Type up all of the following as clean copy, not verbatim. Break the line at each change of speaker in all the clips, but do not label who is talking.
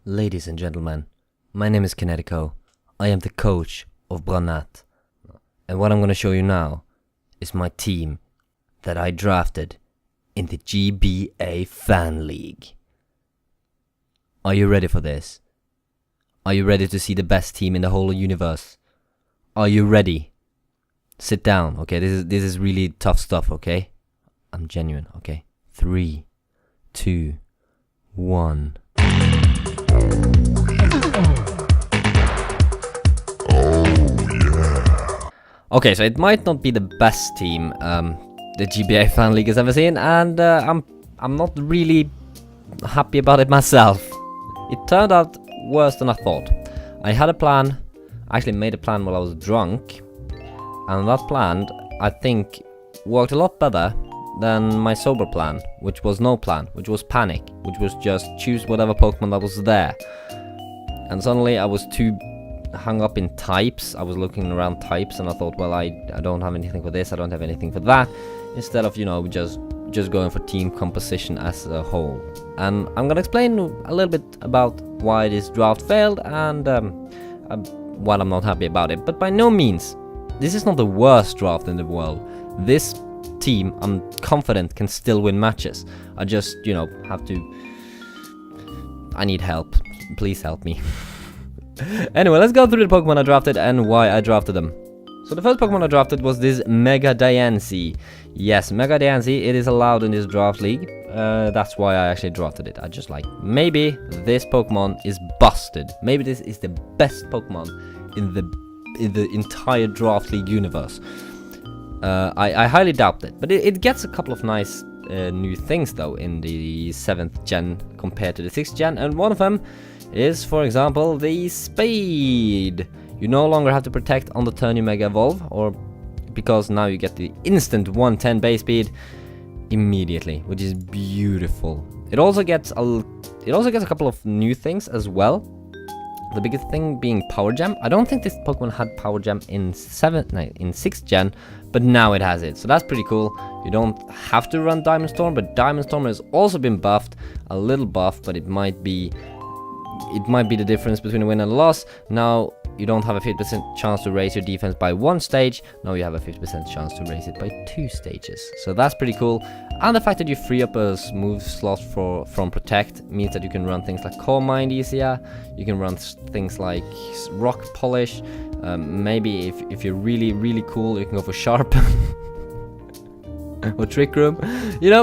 Ladies and gentlemen, my name is Kinetico. I am the coach of Branat. And what I'm going to show you now is my team that I drafted in the GBA Fan League. Are you ready for this? Are you ready to see the best team in the whole universe? Are you ready? Sit down, okay? This is really tough stuff, okay? I'm genuine, okay? 3, 2, 1. Okay, so it might not be the best team the GBA Fan League has ever seen, and I'm not really happy about it myself. It turned out worse than I thought. I had a plan. I actually made a plan while I was drunk, and that plan, I think, worked a lot better than my sober plan, which was no plan, which was panic, which was just choose whatever Pokemon that was there. And suddenly I was too hung up in types. I was looking around types and I thought, well, I don't have anything for this, I don't have anything for that, instead of, you know, just going for team composition as a whole. And I'm gonna explain a little bit about why this draft failed and what I'm not happy about it. But by no means, this is not the worst draft in the world. This team, I'm confident, can still win matches. I just, you know, have to... I need help. Please help me. Anyway, let's go through the Pokemon I drafted and why I drafted them. So the first Pokemon I drafted was this Mega Diancie. Yes, Mega Diancie, it is allowed in this draft league. That's why I actually drafted it. I just like, maybe this Pokemon is busted. Maybe this is the best Pokemon in the entire draft league universe. I highly doubt it, but it gets a couple of nice new things though in the 7th gen compared to the 6th gen, and one of them is, for example, the Spade. You no longer have to protect on the turn you Mega Evolve, or because now you get the instant 110 base speed immediately, which is beautiful. It also gets a couple of new things as well. The biggest thing being Power Gem. I don't think this Pokemon had Power Gem in 6th gen, but now it has it, so that's pretty cool. You don't have to run Diamond Storm, but Diamond Storm has also been buffed, a little buff, but it might be the difference between a win and a loss. Now you don't have a 50% chance to raise your defense by 1 stage. Now you have a 50% chance to raise it by 2 stages. So that's pretty cool. And the fact that you free up a move slot from Protect means that you can run things like Core Mind easier. You can run things like Rock Polish. Maybe if you're really cool, you can go for Sharp or Trick Room. You know,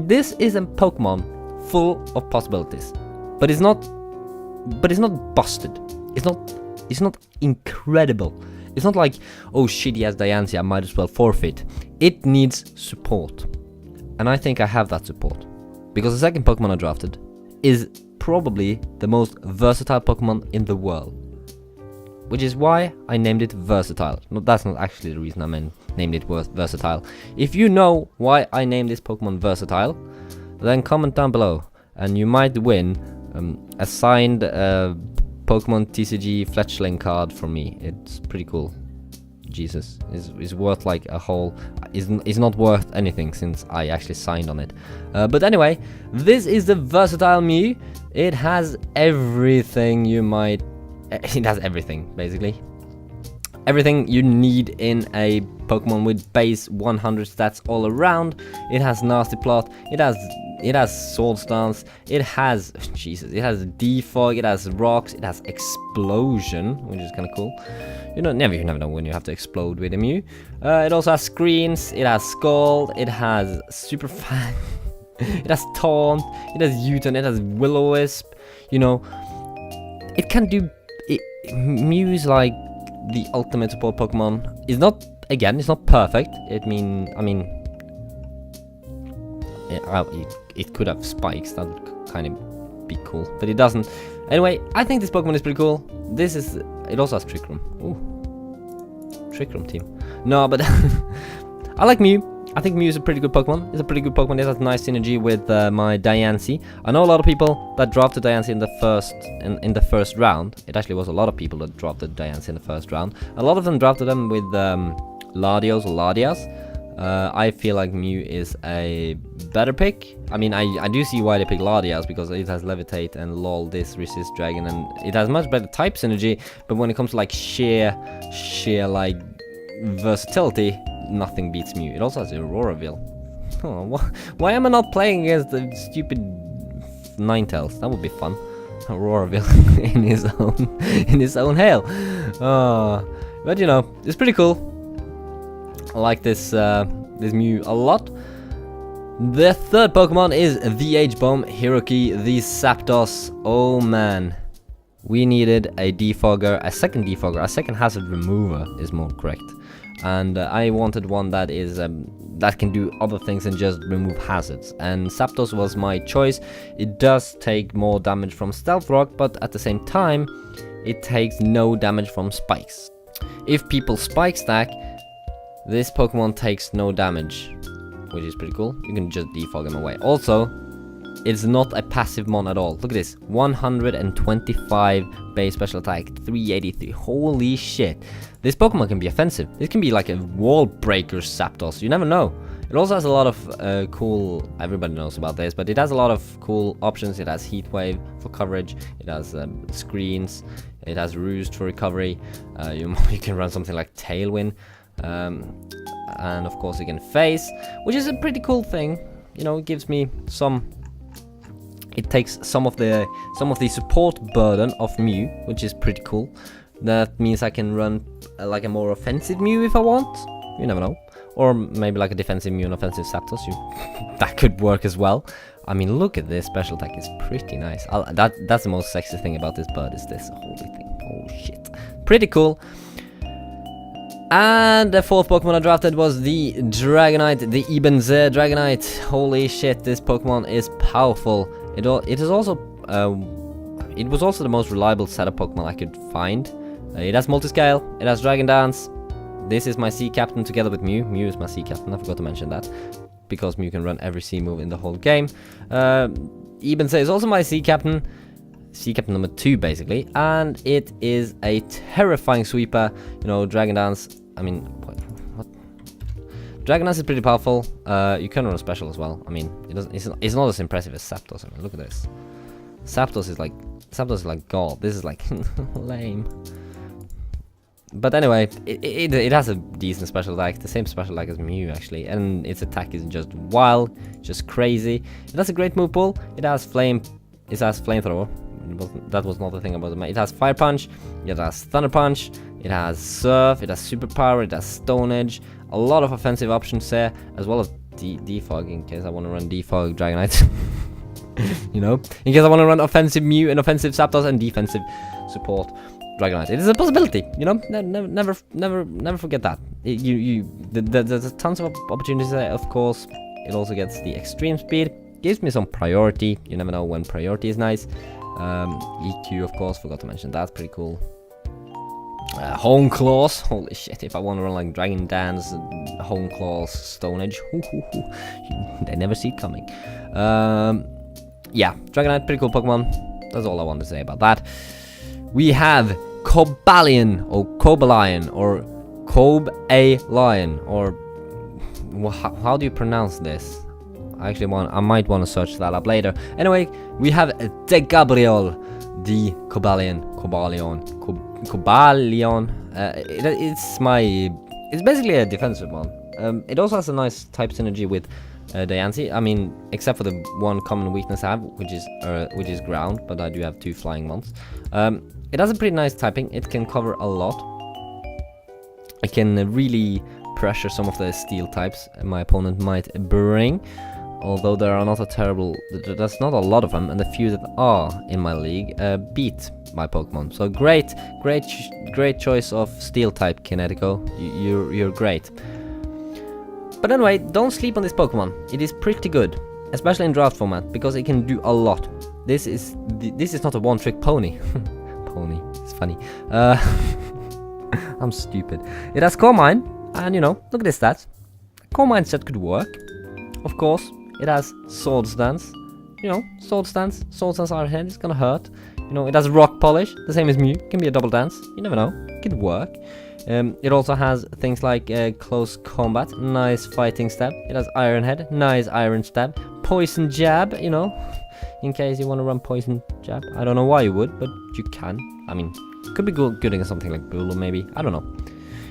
this is a Pokemon full of possibilities. But it's not busted. It's not incredible. It's not like, oh shit, he has Diancie, I might as well forfeit. It needs support. And I think I have that support. Because the second Pokemon I drafted is probably the most versatile Pokemon in the world. Which is why I named it Versatile. No, that's not actually the reason I named it Versatile. If you know why I named this Pokemon Versatile, then comment down below. And you might win a signed Pokemon TCG Fletchling card from me. It's pretty cool. Jesus, is worth like a whole... is not worth anything since I actually signed on it. But anyway, this is the Versatile Mew. It has everything you might... It has everything, basically. Everything you need in a Pokemon with base 100 stats all around. It has Nasty Plot. It has Sword Stance. It has... Jesus. It has Defog. It has Rocks. It has Explosion, which is kind of cool. You never know when you have to explode with a Mew. It also has Screens. It has Scald. It has Super Fang. It has Taunt. It has U-Turn. It has Will-O-Wisp. You know, it can do... Mew is like the ultimate support Pokemon. It's not... Again, it's not perfect. I mean... It could have spikes, that would kind of be cool, but it doesn't. Anyway, I think this Pokemon is pretty cool. This is... It also has Trick Room. Ooh. Trick Room team. No, but... I like Mew. I think Mew is a pretty good Pokemon. It's a pretty good Pokemon. It has nice synergy with my Diancie. I know a lot of people that drafted Diancie in the first round. It actually was a lot of people that drafted Diancie in the first round. A lot of them drafted them with Latios or Latias. I feel like Mew is a better pick. I mean, I do see why they pick Latias, because it has Levitate and LOL, this resist Dragon, and it has much better type synergy, but when it comes to like sheer like versatility, nothing beats Mew. It also has Auroraville. Oh, why am I not playing against the stupid Ninetales? That would be fun. Auroraville in his own hail. But you know, it's pretty cool. I like this Mew a lot. The third Pokemon is the H-Bomb Hiroki, the Zapdos. Oh man, we needed a defogger, a second hazard remover is more correct. And I wanted one that is that can do other things than just remove hazards. And Zapdos was my choice. It does take more damage from Stealth Rock, but at the same time, it takes no damage from spikes. If people spike stack, this Pokemon takes no damage, which is pretty cool. You can just defog him away. Also, it's not a passive mon at all. Look at this, 125 base special attack, 383. Holy shit. This Pokemon can be offensive. This can be like a wall breaker Zapdos. You never know. It also has a lot of cool, everybody knows about this, but it has a lot of cool options. It has Heat Wave for coverage. It has screens. It has Roost for recovery. You can run something like Tailwind. And of course it can phase, which is a pretty cool thing. You know, it gives me some, it takes some of the support burden of Mew, which is pretty cool. That means I can run like a more offensive Mew if I want. You never know. Or maybe like a defensive Mew and offensive Zapdos. That could work as well. I mean, look at this special attack, it's pretty nice. That's the most sexy thing about this bird, is this holy thing. Oh shit, pretty cool. And the fourth Pokemon I drafted was the Dragonite, the Ibenze Dragonite. Holy shit, this Pokemon is powerful. It was also the most reliable setup Pokemon I could find. It has Multiscale, it has Dragon Dance. This is my Sea Captain together with Mew. Mew is my Sea Captain, I forgot to mention that, because Mew can run every Sea move in the whole game. Ibenze is also my Sea Captain. Sea Captain number 2 basically, and it is a terrifying sweeper. You know, Dragon Dance, I mean, what? Dragon Dance is pretty powerful. You can run a special as well. I mean, it's not as impressive as Zapdos. I mean, look at this. Zapdos is like God. This is like lame. But anyway, it has a decent special attack, the same special attack as Mew actually, and its attack isn't just wild, just crazy. It has a great move pool. It has flamethrower. That was not the thing about it. It has Fire Punch, it has Thunder Punch, it has Surf, it has Superpower, it has Stone Edge. A lot of offensive options there, as well as Defog in case I want to run Defog Dragonite. You know, in case I want to run offensive Mew and offensive Zapdos and defensive support Dragonite. It is a possibility, you know. Never forget that. There's tons of opportunities there. Of course, it also gets the extreme speed. Gives me some priority. You never know when priority is nice. EQ, of course, forgot to mention that. Pretty cool. Home Claws. Holy shit! If I want to run like Dragon Dance, Home Claws, Stone Edge, they never see it coming. Yeah, Dragonite, pretty cool Pokemon. That's all I want to say about that. We have Cobalion, or Cobalion, or Cobalion, or how do you pronounce this? I might want to search that up later. Anyway, we have Degabriel, the Cobalion. It's basically a defensive one. It also has a nice type synergy with Diancie. I mean, except for the one common weakness I have, which is ground, but I do have 2 flying ones. It has a pretty nice typing. It can cover a lot. It can really pressure some of the steel types my opponent might bring. Although there are there's not a lot of them, and the few that are in my league beat my Pokemon. So great choice of steel type, Kinetico. You're great. But anyway, don't sleep on this Pokemon. It is pretty good, especially in draft format, because it can do a lot. This is not a one-trick pony. Pony, it's funny. I'm stupid. It has Core Mine, and you know, look at this stats. Core Mine set could work, of course. It has Sword Stance. You know, Sword Stance. Sword Stance Iron Head is gonna hurt. You know, it has Rock Polish, the same as Mew. Can be a double dance. You never know. could work. It also has things like close combat, nice fighting stab. It has iron head, nice iron stab, poison jab, you know, in case you want to run poison jab. I don't know why you would, but you can. I mean, could be good against something like Bull, maybe. I don't know.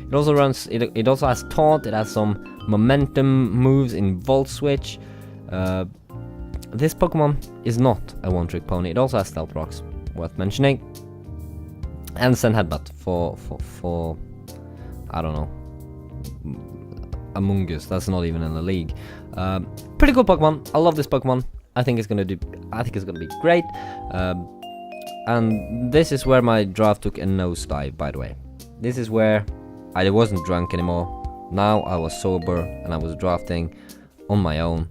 It also runs. It also has taunt. It has some momentum moves in Volt Switch. This Pokemon is not a one-trick pony. It also has Stealth Rocks, worth mentioning, and Send Headbutt for I don't know, Among Us. That's not even in the league. Pretty cool Pokemon. I love this Pokemon. I think it's gonna be great. And this is where my draft took a nosedive, by the way. This is where I wasn't drunk anymore. Now I was sober and I was drafting on my own.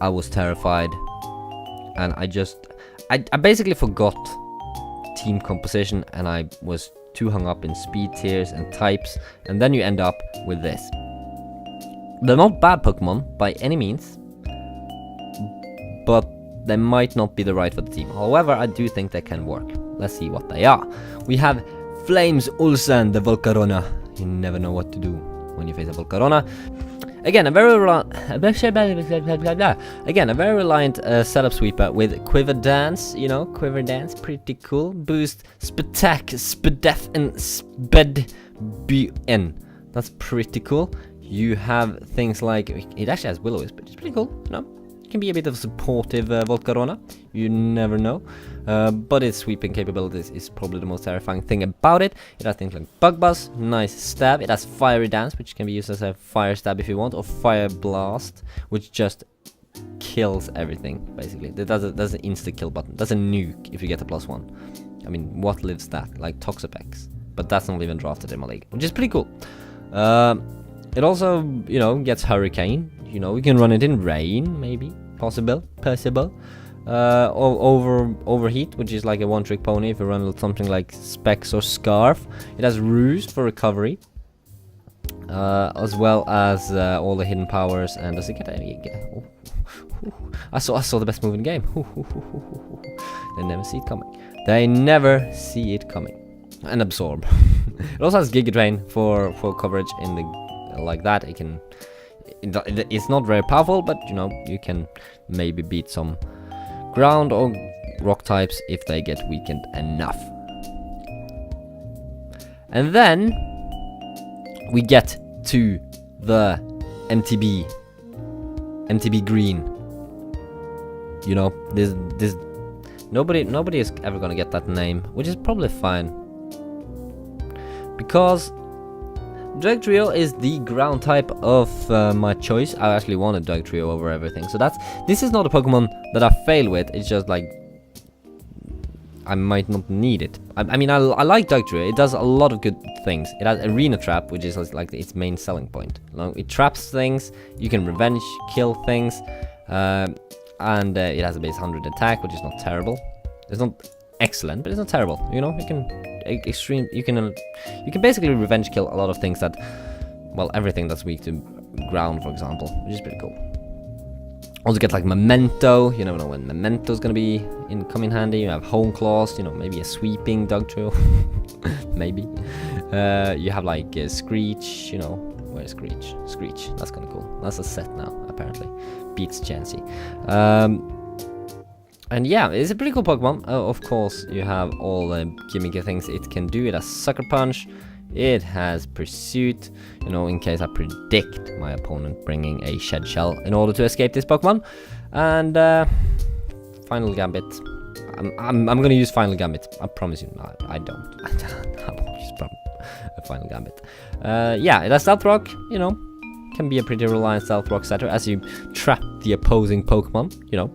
I was terrified, and I basically forgot team composition, and I was too hung up in speed tiers and types, and then you end up with this. They're not bad Pokemon by any means, but they might not be the right for the team. However, I do think they can work. Let's see what they are. We have Flames Ulsan, the Volcarona. You never know what to do when you face a Volcarona. Again, a very reliant setup sweeper with Quiver Dance. You know, Quiver Dance, pretty cool. Boost, Spatak, Spadef, and Spedbn. That's pretty cool. You have things like, it actually has Will-O-Wisp, but it's pretty cool. You know, it can be a bit of supportive Volcarona. You never know. But its sweeping capabilities is probably the most terrifying thing about it. It has things like Bug Buzz, nice stab. It has Fiery Dance, which can be used as a fire stab if you want, or Fire Blast, which just kills everything, basically. There's an insta-kill button. That's a nuke if you get a +1. I mean, what lives that? Like Toxapex. But that's not even drafted in my league, which is pretty cool. It also, you know, gets Hurricane. You know, you can run it in rain, maybe. Possible. Overheat, which is like a one-trick pony if you run something like Specs or Scarf. It has Roost for recovery, as well as all the hidden powers. And does it get any? I saw the best move in the game. They never see it coming. They never see it coming. And Absorb. It also has Giga Drain for coverage in the like that. It can. It's not very powerful, but you know, you can maybe beat some ground or rock types if they get weakened enough. And then we get to the MTB Green. You know, this nobody is ever gonna get that name, which is probably fine, because Drag Trio is the ground type of my choice. I actually wanted Drag Trio over everything. So this is not a Pokemon that I fail with. It's just like I might not need it. I mean, I like Drag Trio. It does a lot of good things. It has Arena Trap, which is like its main selling point. It traps things. You can revenge kill things, and it has a base 100 attack, which is not terrible. It's not excellent, but it's not terrible. You know, you can basically revenge kill a lot of things that, well, everything that's weak to ground, for example, which is pretty cool. Also get like Memento. You never know when Memento's gonna come in handy. You have Home Claws, you know, maybe a sweeping Dog Trio. Maybe. You have like Screech, you know. Where's Screech? Screech, that's kinda cool. That's a set now, apparently. Beats Chansey. And yeah, it's a pretty cool Pokemon. Of course, you have all the gimmicky things it can do. It has Sucker Punch. It has Pursuit, you know, in case I predict my opponent bringing a Shed Shell in order to escape this Pokemon. And Final Gambit. I'm gonna use Final Gambit. I promise you. No, I don't. I won't use a Final Gambit. Yeah, it has Stealth Rock. You know, can be a pretty reliant Stealth Rock setter as you trap the opposing Pokemon. You know.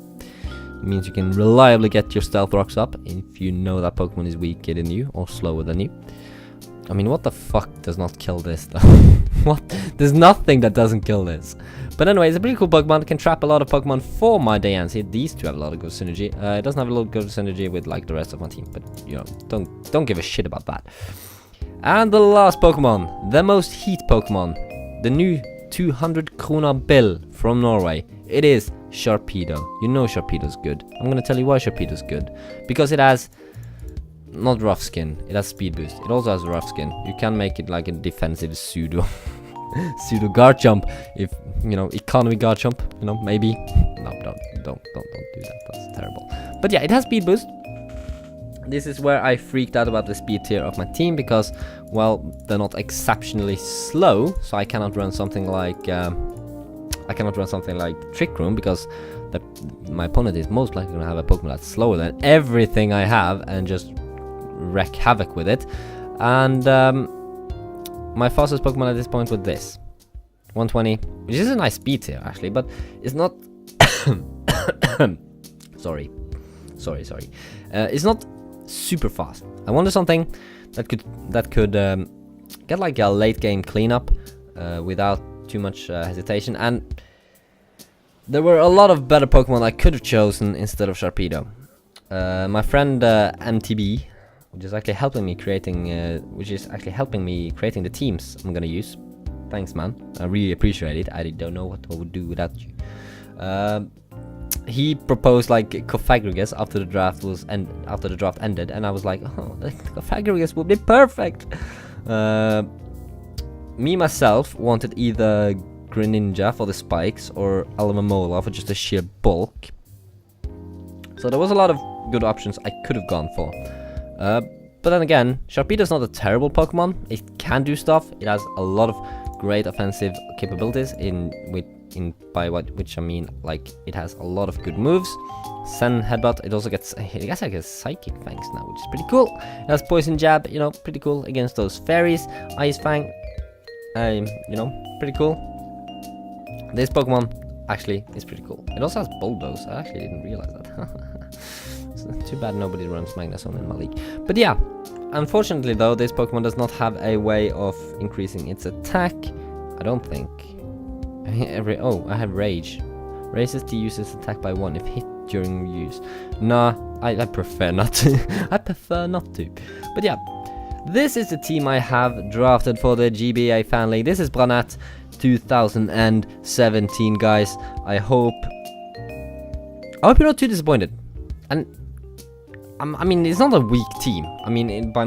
Means you can reliably get your Stealth Rocks up if you know that Pokemon is weaker than you or slower than you. I mean, what the fuck does not kill this though? What? There's nothing that doesn't kill this. But anyway, it's a pretty cool Pokemon. It can trap a lot of Pokemon for my Diancie. These two have a lot of good synergy. It doesn't have a lot of good synergy with like the rest of my team, but you know, don't give a shit about that. And the last Pokemon, the most heat Pokemon, the new 200 krona bill from Norway. It is Sharpedo. You know Sharpedo's good. I'm gonna tell you why Sharpedo's good. Because it has not rough skin. It has speed boost. It also has rough skin. You can make it like a defensive pseudo pseudo guard jump. If you know, economy guard jump. You know, maybe. No, don't do that. That's terrible. But yeah, it has speed boost. This is where I freaked out about the speed tier of my team because, well, they're not exceptionally slow, so I cannot run something like Trick Room because my opponent is most likely gonna have a Pokemon that's slower than everything I have and just wreak havoc with it. And my fastest Pokemon at this point was this 120, which is a nice speed tier actually, but it's not. sorry. It's not super fast. I wanted something that could get like a late game cleanup without too much hesitation, and there were a lot of better Pokemon I could have chosen instead of Sharpedo. My friend MTB, which is actually helping me creating the teams I'm gonna use. Thanks, man. I really appreciate it. I don't know what I would do without you. He proposed like Cofagrigus after the draft ended, and I was like, oh, Cofagrigus would be perfect. Me myself wanted either Greninja for the spikes or Alomomola for just the sheer bulk. So there was a lot of good options I could have gone for. But then again, Sharpedo's not a terrible Pokemon. It can do stuff. It has a lot of great offensive capabilities by which I mean like it has a lot of good moves. Sen Headbutt, it gets like a Psychic Fangs now, which is pretty cool. It has Poison Jab, you know, pretty cool against those fairies. Ice Fang, you know, pretty cool. This Pokemon actually is pretty cool. It also has Bulldoze. I actually didn't realize that. So, too bad nobody runs Magnezone in my league. But yeah, unfortunately though, this Pokemon does not have a way of increasing its attack. I don't think. Oh, I have Rage. Raises the user's attack by 1 if hit during use. Nah, I prefer not to. I prefer not to. But yeah, this is the team I have drafted for the GBA Fan League. This is Branat 2017, guys. I hope you're not too disappointed. And I mean, it's not a weak team. I mean, by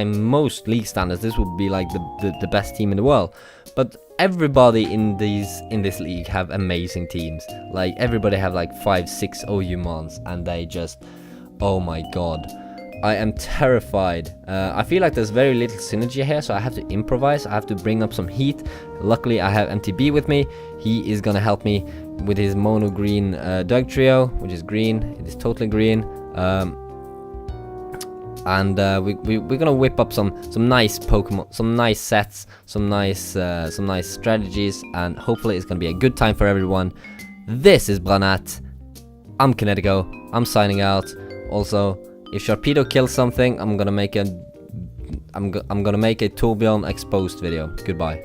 most league standards, this would be like the best team in the world. But everybody in this league have amazing teams. Like everybody have like 5-6 OU mons, and they just, oh my god, I am terrified. I feel like there's very little synergy here, so I have to improvise. I have to bring up some heat. Luckily, I have MTB with me. He is gonna help me with his mono green Doug Trio, which is green. It is totally green. And we're gonna whip up some nice Pokemon, some nice sets, some nice strategies, and hopefully it's gonna be a good time for everyone. This is Branat. I'm Kinetico. I'm signing out. Also, if Sharpedo kills something, I'm gonna make a Tourbillon exposed video. Goodbye.